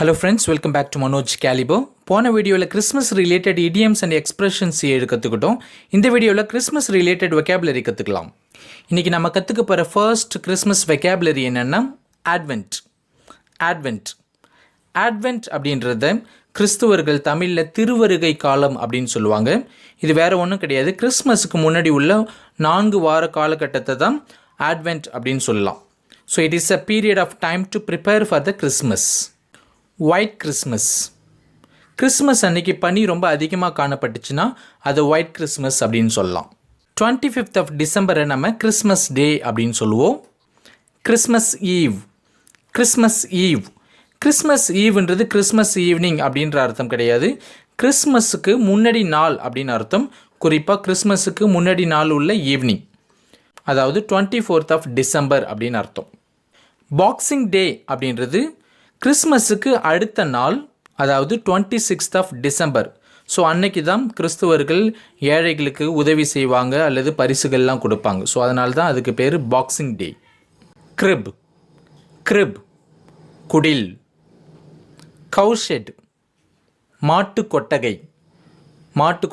Hello friends, welcome back to Manoj Calibo. போன வீடியோவில் Christmas related idioms and expressions கற்றுக்கிட்டோம். இந்த வீடியோவில் கிறிஸ்மஸ் ரிலேட்டட் vocabulary கற்றுக்கலாம். இன்றைக்கி நம்ம கற்றுக்க போகிற ஃபர்ஸ்ட் கிறிஸ்மஸ் vocabulary என்னென்னா advent. advent அப்படின்றத கிறிஸ்துவர்கள் தமிழில் திருவருகை காலம் அப்படின்னு சொல்லுவாங்க. இது வேறு ஒன்றும் கிடையாது, கிறிஸ்மஸுக்கு முன்னாடி உள்ள 4 வார காலகட்டத்தை தான் advent அப்படின்னு சொல்லலாம். So it is a period of time to prepare for the Christmas. White Christmas அன்னைக்கு பனி ரொம்ப அதிகமாக காணப்பட்டுச்சுன்னா அது ஒயிட் கிறிஸ்மஸ் அப்படின்னு சொல்லலாம். 25th of December நம்ம கிறிஸ்மஸ் டே அப்படின்னு சொல்லுவோம். கிறிஸ்மஸ் ஈவ்ன்றது கிறிஸ்மஸ் ஈவினிங் அப்படின்ற அர்த்தம் கிடையாது, கிறிஸ்மஸுக்கு முன்னாடி நாள் அப்படின்னு அர்த்தம். குறிப்பாக கிறிஸ்மஸுக்கு முன்னாடி நாள் உள்ள ஈவினிங், அதாவது 24th of December அப்படின்னு அர்த்தம். பாக்ஸிங் டே அப்படின்றது கிறிஸ்மஸுக்கு அடுத்த நாள், அதாவது 26th of December. ஸோ அன்னைக்கு தான் கிறிஸ்துவர்கள் ஏழைகளுக்கு உதவி செய்வாங்க அல்லது பரிசுகள்லாம் கொடுப்பாங்க. ஸோ அதனால தான் அதுக்கு பேர் பாக்ஸிங் டே. கிரிப் குடில். கவுஷெட் மாட்டு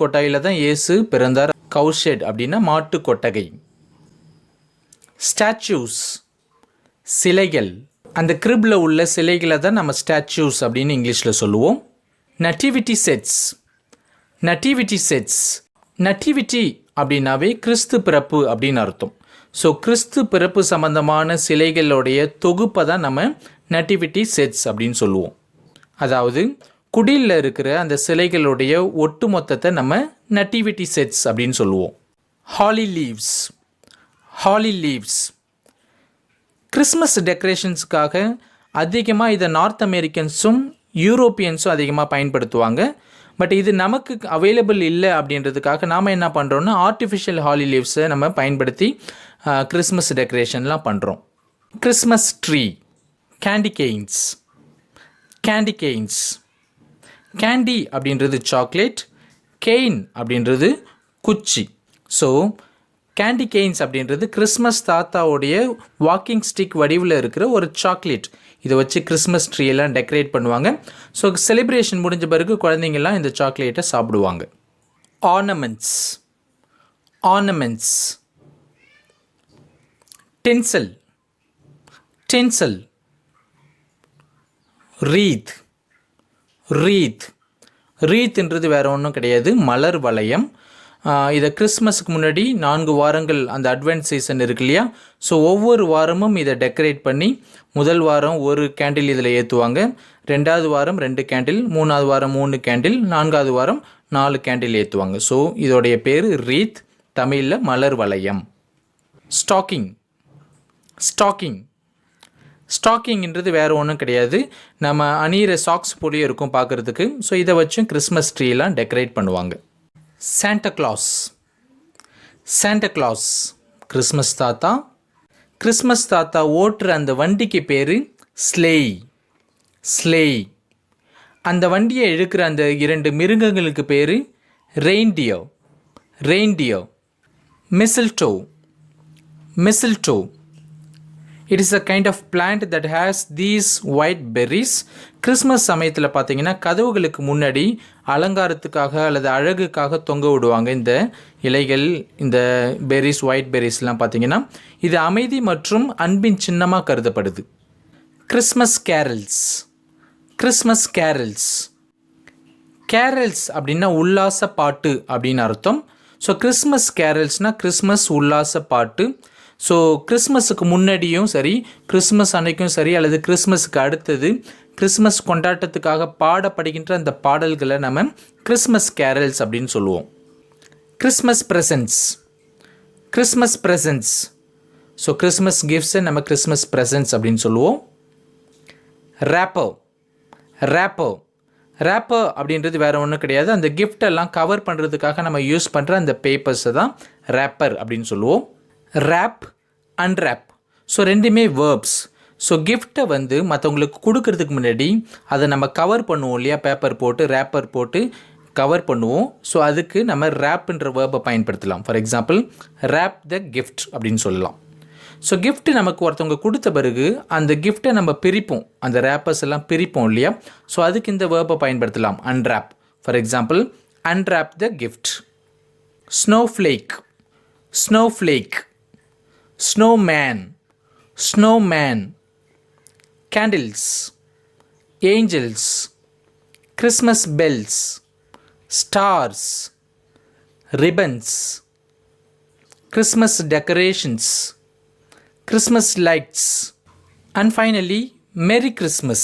கொட்டகையில் தான் இயேசு பிறந்தார். கவுஷெட் அப்படின்னா மாட்டு கொட்டகை. ஸ்டாச்சூஸ் சிலைகள். அந்த கிரிப்பில் உள்ள சிலைகளை தான் நம்ம ஸ்டாச்சூஸ் அப்படின்னு இங்கிலீஷில் சொல்லுவோம். நட்டிவிட்டி அப்படின்னாவே கிறிஸ்து பிறப்பு அப்படின்னு அர்த்தம். ஸோ கிறிஸ்து பிறப்பு சம்பந்தமான சிலைகளுடைய தொகுப்பை தான் நம்ம நட்டிவிட்டி செட்ஸ் அப்படின்னு சொல்லுவோம். அதாவது குடியில் இருக்கிற அந்த சிலைகளுடைய ஒட்டு மொத்தத்தை நம்ம நட்டிவிட்டி செட்ஸ் அப்படின்னு சொல்லுவோம். ஹாலி லீவ்ஸ் கிறிஸ்மஸ் டெக்கரேஷன்ஸுக்காக அதிகமாக இதை நார்த் அமெரிக்கன்ஸும் யூரோப்பியன்ஸும் அதிகமாக பயன்படுத்துவாங்க. பட் இது நமக்கு அவைலபிள் இல்லை அப்படின்றதுக்காக நாம் என்ன பண்ணுறோன்னா ஆர்டிஃபிஷியல் ஹாலி லீவ்ஸை நம்ம பயன்படுத்தி கிறிஸ்மஸ் டெக்கரேஷன்லாம் பண்ணுறோம். Christmas tree. கேண்டி அப்படின்றது சாக்லேட், கெயின் அப்படின்றது குச்சி. ஸோ கேண்டி கெயின்ஸ் அப்படின்றது கிறிஸ்மஸ் தாத்தாவுடைய வாக்கிங் ஸ்டிக் வடிவில் இருக்கிற ஒரு சாக்லேட். இதை வச்சு கிறிஸ்மஸ் ட்ரீயெல்லாம் டெக்கரேட் பண்ணுவாங்க. ஸோ செலிப்ரேஷன் முடிஞ்ச பிறகு குழந்தைங்கள்லாம் இந்த சாக்லேட்டை சாப்பிடுவாங்க. ஆர்னமெண்ட்ஸ். டென்சல். ரீத்ன்றது வேறு ஒன்றும் கிடையாது, மலர் வளையம். இதை கிறிஸ்மஸுக்கு முன்னாடி 4 வாரங்கள் அந்த அட்வென்ட் சீசன் இருக்கு இல்லையா, ஸோ ஒவ்வொரு வாரமும் இதை டெக்கரேட் பண்ணி முதல் வாரம் 1 கேண்டில் இதில் ஏற்றுவாங்க, 2வது வாரம் 2 கேண்டில், 3வது வாரம் 3 கேண்டில், 4வது வாரம் 4 கேண்டில் ஏற்றுவாங்க. ஸோ இதோடைய பேர் ரீத், தமிழில் மலர் வளையம். ஸ்டாக்கிங்ன்றது வேறு ஒன்றும் கிடையாது, நம்ம அணிகிற சாக்ஸ் போலியே இருக்கும் பார்க்குறதுக்கு. ஸோ இதை வச்சும் கிறிஸ்மஸ் ட்ரீலாம் டெக்கரேட் பண்ணுவாங்க. சாண்டா கிளாஸ் கிறிஸ்மஸ் தாத்தா ஓட்டுற அந்த வண்டிக்கு பேர் ஸ்லேய். அந்த வண்டியை இழுக்கிற அந்த 2 மிருகங்களுக்கு பேர் reindeer. Mistletoe. It is a kind of plant that has these white berries. Christmas சமயத்தில் பார்த்தீங்கன்னா கதவுகளுக்கு முன்னாடி அலங்காரத்துக்காக அல்லது அழகுக்காக தொங்க விடுவாங்க இந்த இலைகள். இந்த பெர்ரிஸ், ஒயிட் பெர்ரிஸ்லாம் பார்த்தீங்கன்னா இது அமைதி மற்றும் அன்பின் சின்னமாக கருதப்படுது. கிறிஸ்மஸ் கேரல்ஸ் அப்படின்னா உல்லாச பாட்டு அப்படின்னு அர்த்தம். ஸோ கிறிஸ்மஸ் கேரல்ஸ்னால் கிறிஸ்மஸ் உல்லாச பாட்டு. ஸோ கிறிஸ்மஸுக்கு முன்னாடியும் சரி, கிறிஸ்மஸ் அன்னைக்கும் சரி, அல்லது கிறிஸ்மஸுக்கு அடுத்தது கிறிஸ்மஸ் கொண்டாட்டத்துக்காக பாடப்படுகின்ற அந்த பாடல்களை நம்ம கிறிஸ்மஸ் கேரல்ஸ் அப்படின்னு சொல்லுவோம். Christmas presents. ஸோ கிறிஸ்மஸ் கிஃப்ட்ஸை நம்ம கிறிஸ்மஸ் ப்ரெசன்ட்ஸ் அப்படின்னு சொல்லுவோம். ரேப்பர் அப்படின்றது வேறு ஒன்றும் கிடையாது, அந்த கிஃப்டெல்லாம் கவர் பண்ணுறதுக்காக நம்ம யூஸ் பண்ணுற அந்த பேப்பர்ஸை தான் ரேப்பர் அப்படின்னு சொல்லுவோம். ரேப் அன்ரேப், ஸோ ரெண்டுமே வேர்ப்ஸ். ஸோ கிஃப்ட்டை மற்றவங்களுக்கு கொடுக்கறதுக்கு முன்னாடி அதை நம்ம கவர் பண்ணுவோம் இல்லையா, பேப்பர் போட்டு ரேப்பர் போட்டு கவர் பண்ணுவோம். ஸோ அதுக்கு நம்ம ரேப்ன்ற வேர்பை பயன்படுத்தலாம். For example wrap the gift அப்படின்னு சொல்லலாம். ஸோ gift நமக்கு ஒருத்தவங்க கொடுத்த பிறகு அந்த கிஃப்ட்டை நம்ம பிரிப்போம், அந்த ரேப்பர்ஸ் எல்லாம் பிரிப்போம் இல்லையா? ஸோ அதுக்கு இந்த வேர்பை பயன்படுத்தலாம், unwrap. For example, unwrap the gift. Snowflake, snowflake. Snowman, snowman. Candles, angels. Christmas bells, stars, ribbons. Christmas decorations, Christmas lights. And finally, Merry Christmas.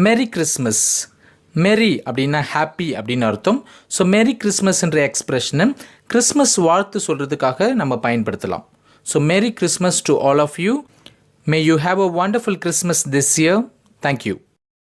Merry Christmas. Merry அப்படின்னா ஹாப்பி அப்படின்னு அர்த்தம். ஸோ Merry Christmas என்ற எக்ஸ்பிரஷனை Christmas வாழ்த்து சொல்கிறதுக்காக நம்ம பயன்படுத்தலாம். So Merry Christmas to all of you. May you have a wonderful Christmas this year. Thank you.